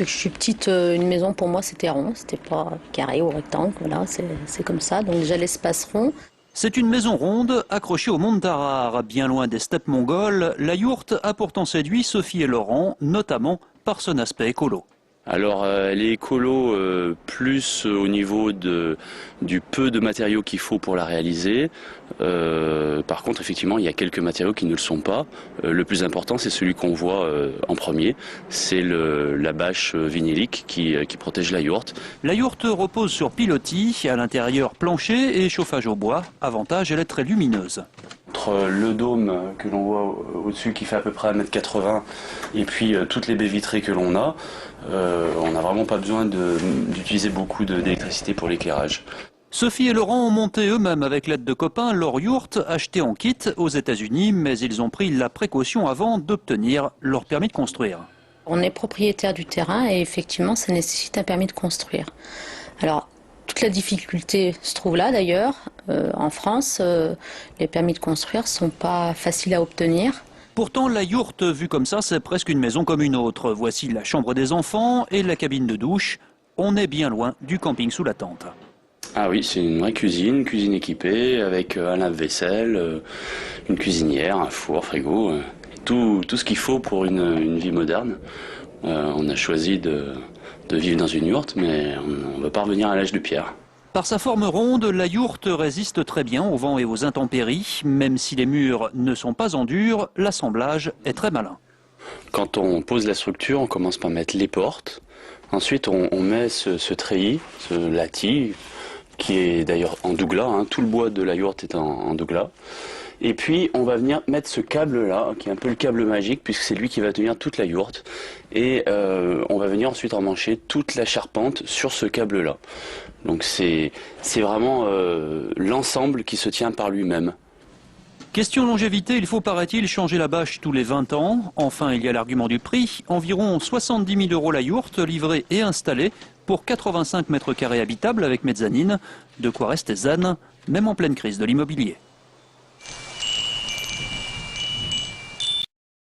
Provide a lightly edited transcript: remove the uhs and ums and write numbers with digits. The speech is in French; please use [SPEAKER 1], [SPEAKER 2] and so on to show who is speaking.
[SPEAKER 1] Depuis que je suis petite, une maison pour moi c'était rond, c'était pas carré ou rectangle, voilà, c'est comme ça. Donc déjà l'espace rond.
[SPEAKER 2] C'est une maison ronde accrochée au mont de Tarare, bien loin des steppes mongoles. La yourte a pourtant séduit Sophie et Laurent, notamment par son aspect écolo.
[SPEAKER 3] Alors elle est écolo plus au niveau du peu de matériaux qu'il faut pour la réaliser. Par contre effectivement il y a quelques matériaux qui ne le sont pas. Le plus important c'est celui qu'on voit en premier, c'est la bâche vinylique qui protège la yourte.
[SPEAKER 2] La yourte repose sur pilotis, à l'intérieur plancher et chauffage au bois. Avantage, elle est très lumineuse.
[SPEAKER 3] Entre le dôme que l'on voit au-dessus qui fait à peu près 1,80 m et puis toutes les baies vitrées que l'on a, on n'a vraiment pas besoin d'utiliser beaucoup d'électricité pour l'éclairage.
[SPEAKER 2] Sophie et Laurent ont monté eux-mêmes avec l'aide de copains leur yourte achetée en kit aux États-Unis, mais ils ont pris la précaution avant d'obtenir leur permis de construire.
[SPEAKER 1] On est propriétaire du terrain et effectivement ça nécessite un permis de construire. Alors toute la difficulté se trouve là d'ailleurs. En France, les permis de construire ne sont pas faciles à obtenir.
[SPEAKER 2] Pourtant, la yourte, vue comme ça, c'est presque une maison comme une autre. Voici la chambre des enfants et la cabine de douche. On est bien loin du camping sous la tente.
[SPEAKER 3] Ah oui, c'est une vraie cuisine équipée avec un lave-vaisselle, une cuisinière, un four, frigo, tout ce qu'il faut pour une vie moderne. On a choisi de vivre dans une yourte, mais on ne veut pas revenir à l'âge de pierre.
[SPEAKER 2] Par sa forme ronde, la yourte résiste très bien au vent et aux intempéries. Même si les murs ne sont pas en dur, l'assemblage est très malin.
[SPEAKER 3] Quand on pose la structure, on commence par mettre les portes. Ensuite, on met ce treillis, ce lattis, qui est d'ailleurs en douglas. Tout le bois de la yourte est en douglas. Et puis on va venir mettre ce câble-là, qui est un peu le câble magique, puisque c'est lui qui va tenir toute la yourte. Et on va venir ensuite emmancher toute la charpente sur ce câble-là. Donc c'est vraiment l'ensemble qui se tient par lui-même.
[SPEAKER 2] Question longévité, il faut, paraît-il, changer la bâche tous les 20 ans. Enfin, il y a l'argument du prix. Environ 70 000 € la yourte, livrée et installée, pour 85 mètres carrés habitables avec mezzanine. De quoi rester zen, même en pleine crise de l'immobilier.